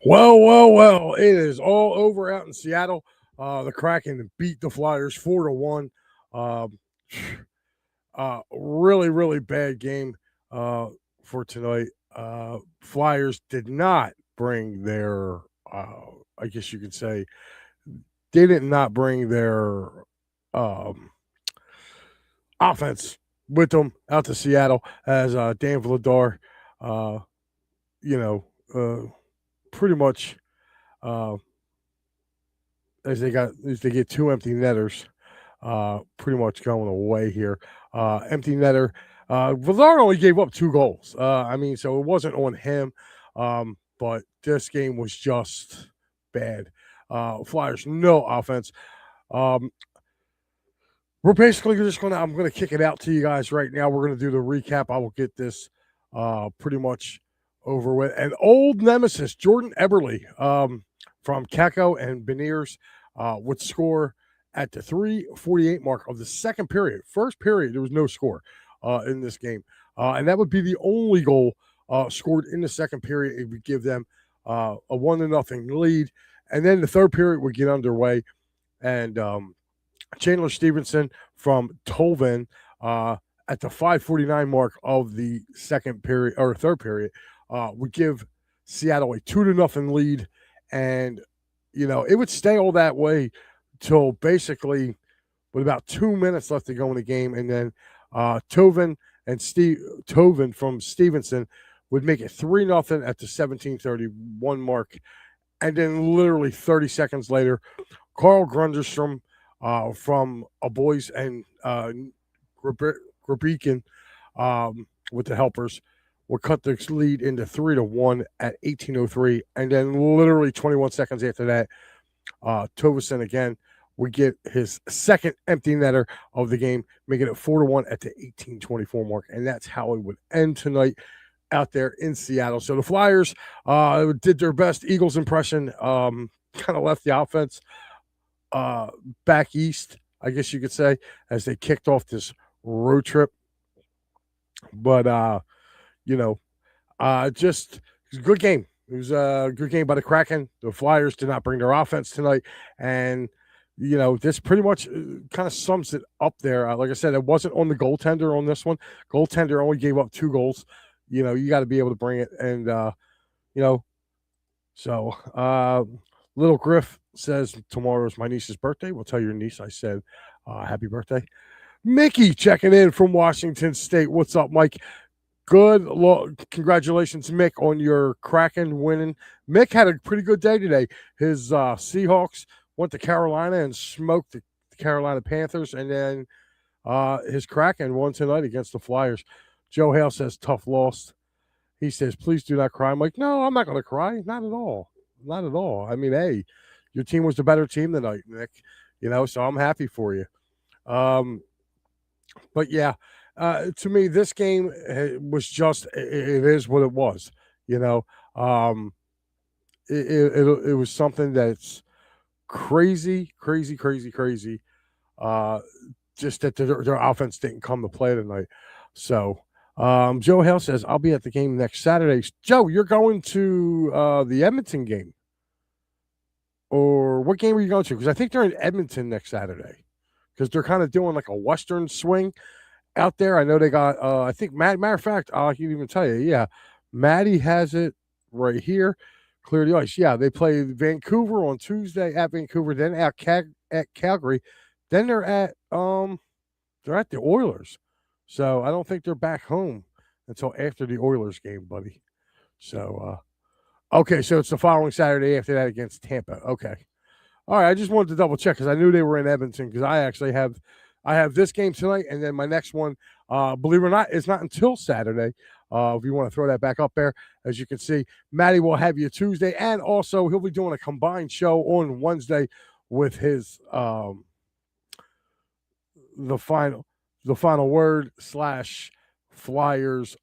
Well. It is all over out in Seattle. The Kraken beat the Flyers 4-1. Um, really bad game for tonight. Flyers did not bring their, I guess you could say, they did not bring their um, offense with them out to Seattle as Dan Vladar, uh, you know, pretty much uh, as they get two empty netters, pretty much going away here. Empty netter. Vladar only gave up 2 goals. So it wasn't on him, but this game was just bad. Flyers, no offense. Um, we're basically just I'm gonna kick it out to you guys right now. We're gonna do the recap. I will get this pretty much over with. An old nemesis, Jordan Eberle, from Kako and Beniers, would score at the 3:48 mark of the second period. First period, there was no score in this game. And that would be the only goal scored in the second period. It would give them a 1-0 lead. And then the third period would get underway. And Chandler Stevenson from Tolvin at the 5:49 mark of the second period or third period would give Seattle a 2-0 lead. And, it would stay all that way till basically with about 2 minutes left to go in the game. And then Tovin from Stevenson would make it 3-0 at the 17:31 mark. And then literally 30 seconds later, Carl Grunderstrom from a boys and Grabekin with the helpers would cut the lead into 3-1 at 18:03, and then literally 21 seconds after that, Tovison again would get his second empty netter of the game, making it 4-1 at the 18:24 mark, and that's how it would end tonight out there in Seattle. So the Flyers did their best Eagles impression, kind of left the offense back east, I guess you could say, as they kicked off this road trip. But just it was a good game. It was a good game by the Kraken. The Flyers did not bring their offense tonight, and this pretty much kind of sums it up there. Like I said, it wasn't on the goaltender on this one. Goaltender only gave up 2 goals. You got to be able to bring it, and so Little Griff says tomorrow's my niece's birthday. We'll tell your niece I said happy birthday. Mickey checking in from Washington State. What's up, Mike? Good. Congratulations, Mick, on your Kraken winning. Mick had a pretty good day today. His Seahawks went to Carolina and smoked the Carolina Panthers, and then his Kraken won tonight against the Flyers. Joe Hale says tough loss. He says, please do not cry. I'm like, no, I'm not going to cry. Not at all. Not at all. I mean, hey, your team was the better team tonight, Nick. So I'm happy for you. But yeah, to me, this game was just it is what it was. It was something that's crazy. Just that their offense didn't come to play tonight. So Joe Hale says, I'll be at the game next Saturday. Joe, you're going to the Edmonton game. Or what game are you going to? Because I think they're in Edmonton next Saturday. Because they're kind of doing like a Western swing out there. I know they got, I think, matter of fact, I can even tell you, yeah, Maddie has it right here. Clear the ice. Yeah, they play Vancouver on Tuesday at Vancouver, then at Calgary. Then they're at the Oilers. So I don't think they're back home until after the Oilers game, buddy. So, okay, so it's the following Saturday after that against Tampa. Okay. All right, I just wanted to double check because I knew they were in Edmonton because I actually have this game tonight, and then my next one, believe it or not, is not until Saturday. If you want to throw that back up there, as you can see, Matty will have you Tuesday, and also he'll be doing a combined show on Wednesday with his the final word / Flyers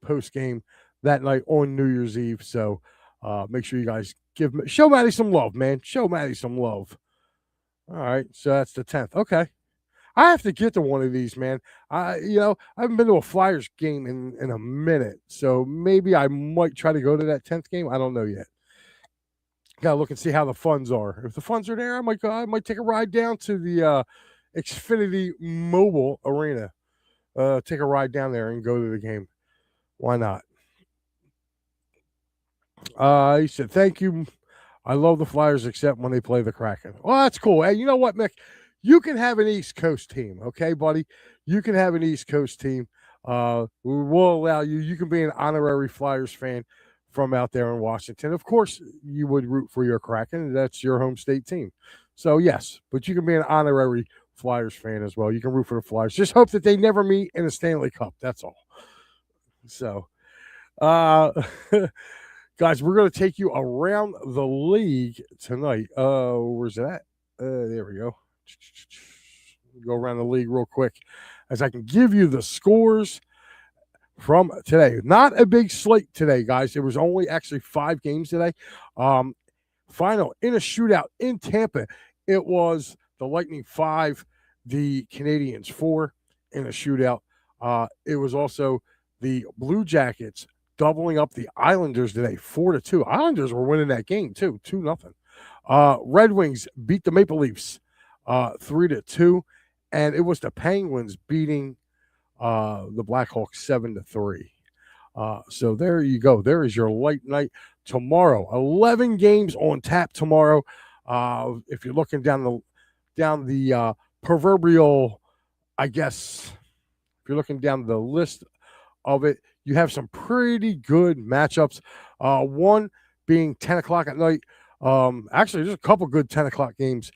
post game that night on New Year's Eve. So make sure you guys show Matty some love, man. Show Matty some love. All right, so that's the 10th. Okay. I have to get to one of these, man. I haven't been to a Flyers game in a minute, so maybe I might try to go to that 10th game. I don't know yet. Gotta look and see how the funds are. If the funds are there, I might take a ride down to the Xfinity Mobile Arena. Take a ride down there and go to the game. Why not? He said, "Thank you. I love the Flyers except when they play the Kraken." Well, that's cool. Hey, you know what, Mick? You can have an East Coast team, okay, buddy? You can have an East Coast team. We'll allow you. You can be an honorary Flyers fan from out there in Washington. Of course, you would root for your Kraken. That's your home state team. So, yes, but you can be an honorary Flyers fan as well. You can root for the Flyers. Just hope that they never meet in a Stanley Cup. That's all. So, uh, guys, we're going to take you around the league tonight. Where's it at? There we go. Go around the league real quick as I can give you the scores from today. Not a big slate today, guys. There was only actually 5 games today. Final in a shootout in Tampa. It was the Lightning 5, the Canadiens 4 in a shootout. It was also the Blue Jackets doubling up the Islanders today, 4-2. Islanders were winning that game too, 2-0. Red Wings beat the Maple Leafs 3-2, and it was the Penguins beating the Blackhawks 7-3. So there you go. There is your light night tomorrow. 11 games on tap tomorrow. If you're looking down the proverbial, I guess, if you're looking down the list of it, you have some pretty good matchups. One being 10 o'clock at night. Actually, there's a couple good 10 o'clock games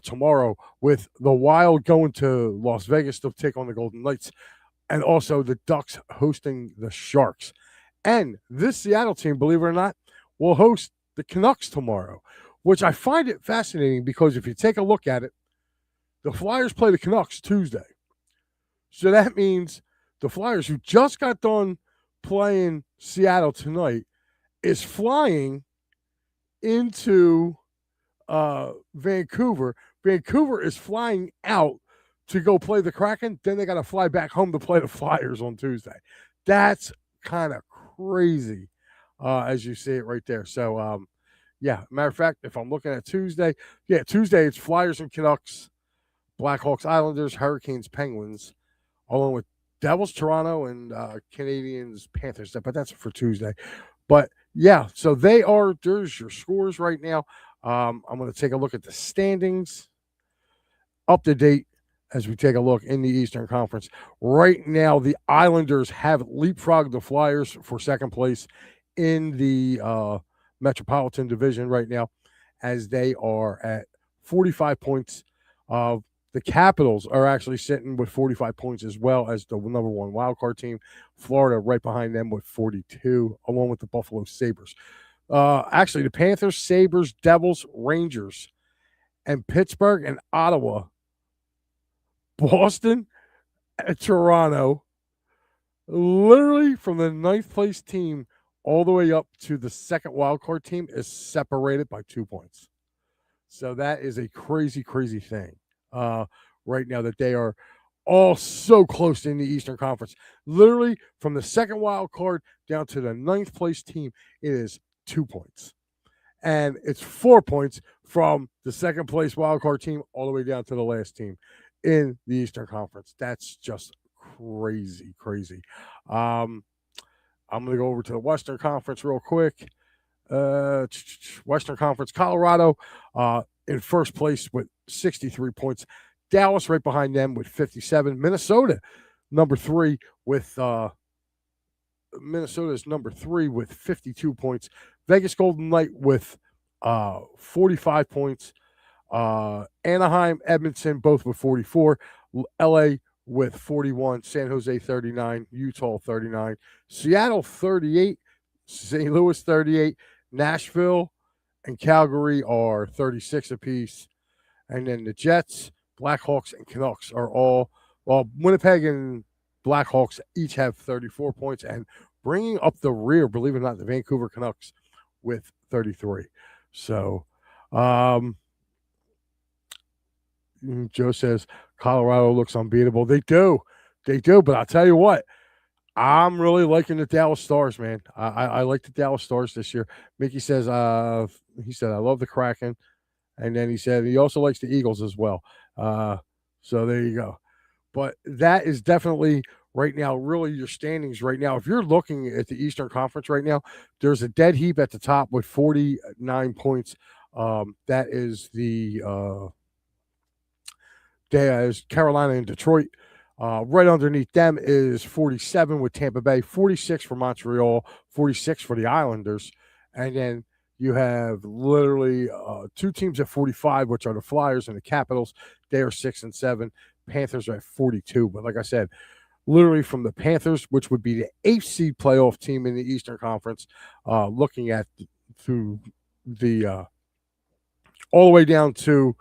tomorrow with the Wild going to Las Vegas to take on the Golden Knights, and also the Ducks hosting the Sharks. And this Seattle team, believe it or not, will host the Canucks tomorrow, which I find it fascinating because if you take a look at it, the Flyers play the Canucks Tuesday. So that means the Flyers, who just got done playing Seattle tonight, is flying into Vancouver. Vancouver is flying out to go play the Kraken. Then they got to fly back home to play the Flyers on Tuesday. That's kind of crazy as you see it right there. So, yeah, matter of fact, if I'm looking at Tuesday, Tuesday it's Flyers and Canucks, Blackhawks, Islanders, Hurricanes, Penguins, along with Devils, Toronto, and Canadiens, Panthers. But that's for Tuesday. But, yeah, so there's your scores right now. I'm going to take a look at the standings up to date as we take a look in the Eastern Conference. Right now, the Islanders have leapfrogged the Flyers for second place in the Metropolitan Division right now, as they are at 45 points. The Capitals are actually sitting with 45 points as well as the number one wildcard team. Florida right behind them with 42, along with the Buffalo Sabres. Actually, the Panthers, Sabres, Devils, Rangers, and Pittsburgh and Ottawa, Boston and Toronto, literally from the 9th place team all the way up to the second wildcard team is separated by 2 points. So that is a crazy, crazy thing right now that they are all so close in the Eastern Conference. Literally from the second wild card down to the 9th place team, it is 2 points. And it's 4 points from the second place wild card team all the way down to the last team in the Eastern Conference. That's just crazy, crazy. I'm going to go over to the Western Conference real quick. Western Conference, Colorado in first place with 63 points. Dallas right behind them with 57. Minnesota, number 3 with Minnesota is number 3 with 52 points. Vegas Golden Knight with 45 points. Anaheim, Edmonton, both with 44. LA with 41. San Jose, 39. Utah, 39. Seattle, 38. St. Louis, 38. Nashville and Calgary are 36 apiece. And then the Jets, Blackhawks, and Canucks are all, well, Winnipeg and Blackhawks each have 34 points. And bringing up the rear, believe it or not, the Vancouver Canucks with 33. So, Joe says Colorado looks unbeatable. They do. But I'll tell you what, I'm really liking the Dallas Stars, man. I like the Dallas Stars this year. Mickey says, he said, I love the Kraken. And then he said he also likes the Eagles as well. Uh, so there you go. But that is definitely right now, really your standings right now. If you're looking at the Eastern Conference right now, there's a dead heap at the top with 49 points. That is there's Carolina and Detroit. Right underneath them is 47 with Tampa Bay, 46 for Montreal, 46 for the Islanders. And then you have literally two teams at 45, which are the Flyers and the Capitals. They are 6 and 7. Panthers are at 42. But like I said, literally from the Panthers, which would be the 8th seed playoff team in the Eastern Conference, looking at through the all the way down to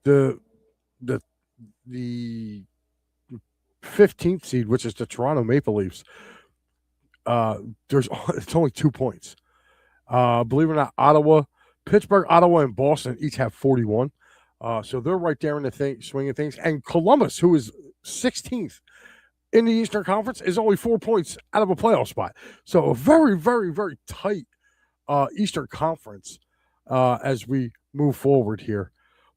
the the the 15th seed, which is the Toronto Maple Leafs. There's it's only 2 points. Believe it or not, Pittsburgh, Ottawa, and Boston each have 41. So they're right there in the swing of things. And Columbus, who is 16th in the Eastern Conference, is only 4 points out of a playoff spot. So a very, very, very tight Eastern Conference as we move forward here.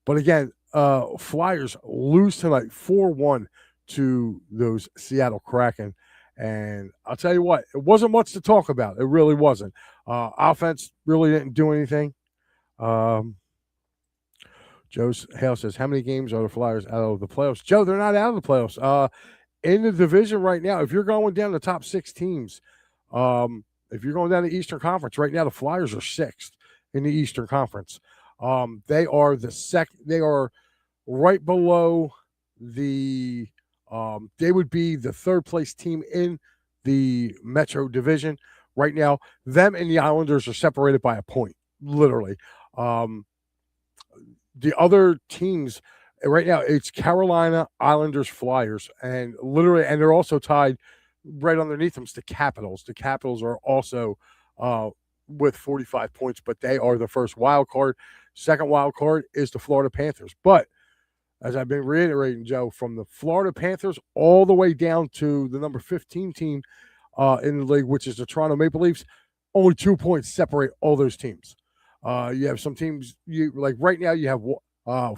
But again, Flyers lose tonight 4-1 to those Seattle Kraken. And I'll tell you what, it wasn't much to talk about. It really wasn't. Offense really didn't do anything. Joe Hale says, how many games are the Flyers out of the playoffs? Joe, they're not out of the playoffs. In the division right now, if you're going down the top 6 teams, if you're going down the Eastern Conference right now, the Flyers are 6th in the Eastern Conference. They are they are right below the they would be the 3rd place team in the Metro Division right now. Them and the Islanders are separated by a point, literally. The other teams right now, it's Carolina, Islanders, Flyers, and literally, and they're also tied right underneath them. It's the Capitals. The Capitals are also with 45 points, but they are the first wild card. Second wild card is the Florida Panthers. But as I've been reiterating, Joe, from the Florida Panthers all the way down to the number 15 team in the league, which is the Toronto Maple Leafs, only 2 points separate all those teams. You have some teams, like right now, you have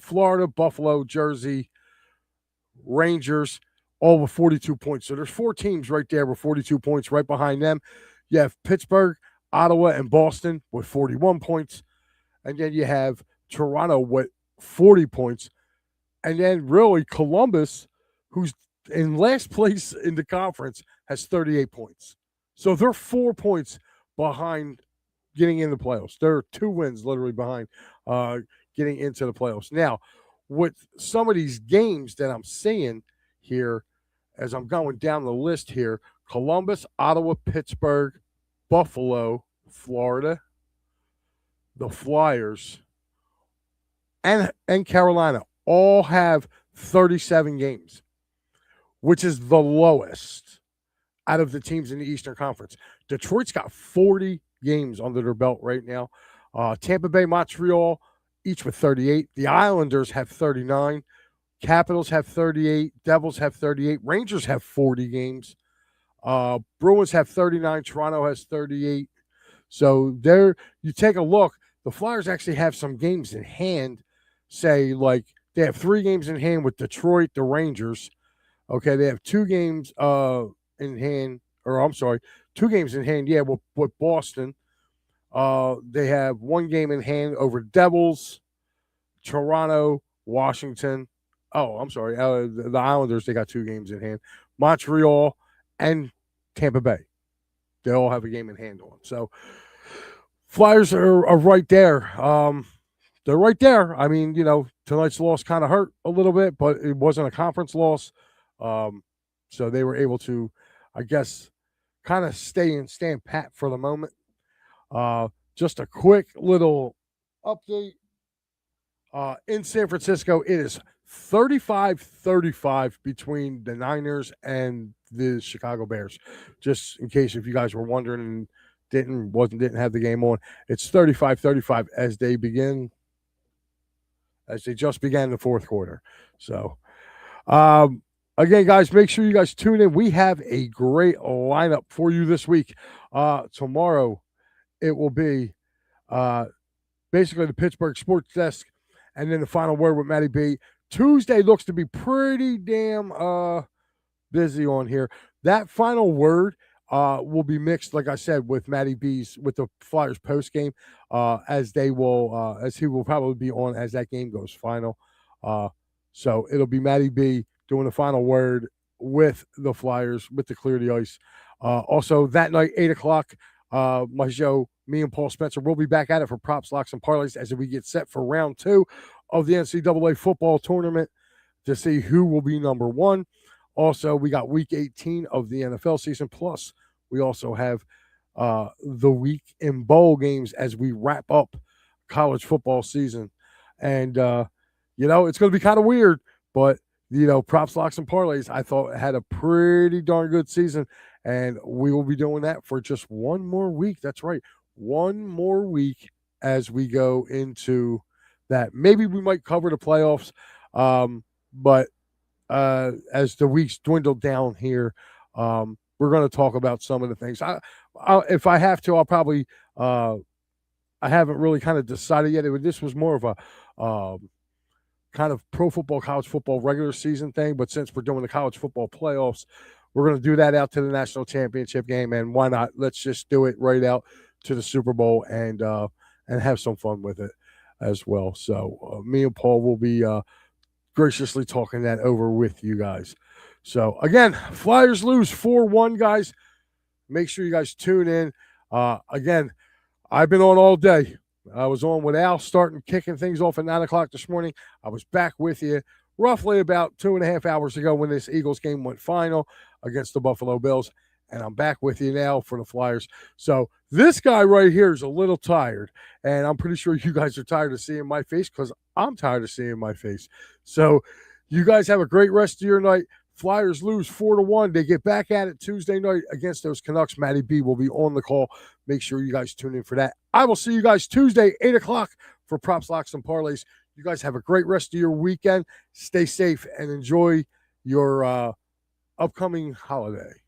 Florida, Buffalo, Jersey, Rangers, all with 42 points. So there's 4 teams right there with 42 points. Right behind them, you have Pittsburgh, Ottawa, and Boston with 41 points. And then you have Toronto with 40 points. And then really Columbus, who's in last place in the conference, has 38 points. So they're 4 points behind getting in the playoffs. They're 2 wins literally behind getting into the playoffs. Now, with some of these games that I'm seeing here, as I'm going down the list here, Columbus, Ottawa, Pittsburgh, Buffalo, Florida, the Flyers, and Carolina all have 37 games, which is the lowest out of the teams in the Eastern Conference. Detroit's got 40 games under their belt right now. Tampa Bay, Montreal, each with 38. The Islanders have 39. Capitals have 38. Devils have 38. Rangers have 40 games. Bruins have 39. Toronto has 38. So there, you take a look. The Flyers actually have some games in hand. Say, like, they have 3 games in hand with Detroit, the Rangers. Okay, they have 2 games in hand, or I'm sorry, 2 games in hand, yeah, with Boston. They have 1 game in hand over Devils, Toronto, Washington. Oh, I'm sorry, the Islanders, they got 2 games in hand. Montreal and Tampa Bay. They all have a game in hand on. So Flyers are right there. They're right there. I mean, tonight's loss kind of hurt a little bit, but it wasn't a conference loss. So they were able to, I guess, kind of stand pat for the moment. Just a quick little update. In San Francisco, it is 35-35 between the Niners and the Chicago Bears. Just in case if you guys were wondering and didn't have the game on, it's 35-35 as they just began the fourth quarter. So, Again, guys, make sure you guys tune in. We have a great lineup for you this week. Tomorrow, it will be uh, basically the Pittsburgh Sports Desk, and then the final word with Matty B. Tuesday looks to be pretty damn busy on here. That final word will be mixed, like I said, with Matty B's with the Flyers post game, as they will as he will probably be on as that game goes final. Uh, so it'll be Matty B doing the final word with the Flyers with the Clear the Ice. Also that night, 8 o'clock, my show, me and Paul Spencer will be back at it for props, locks, and parlays as we get set for round 2 of the NCAA football tournament to see who will be number 1. Also, we got week 18 of the NFL season. Plus, we also have the week in bowl games as we wrap up college football season. And, it's going to be kind of weird, but, props, locks, and parlays, I thought had a pretty darn good season. And we will be doing that for just one more week. That's right. One more week as we go into that. Maybe we might cover the playoffs. But as the weeks dwindle down here, we're going to talk about some of the things. If I have to, I'll probably. I haven't really kind of decided yet. This was more of a kind of pro football, college football regular season thing. But since we're doing the college football playoffs, we're going to do that out to the national championship game. And why not? Let's just do it right out to the Super Bowl and have some fun with it as well. So me and Paul will be graciously talking that over with you guys. So again, Flyers lose 4-1, guys. Make sure you guys tune in. Again, I've been on all day. I was on with Al kicking things off at 9 o'clock this morning. I was back with you roughly about 2.5 hours ago when this Eagles game went final against the Buffalo Bills. And I'm back with you now for the Flyers. So this guy right here is a little tired. And I'm pretty sure you guys are tired of seeing my face because I'm tired of seeing my face. So you guys have a great rest of your night. Flyers lose 4-1. They get back at it Tuesday night against those Canucks. Matty B will be on the call. Make sure you guys tune in for that. I will see you guys Tuesday, 8 o'clock for Props, Locks, and Parlays. You guys have a great rest of your weekend. Stay safe and enjoy your upcoming holiday.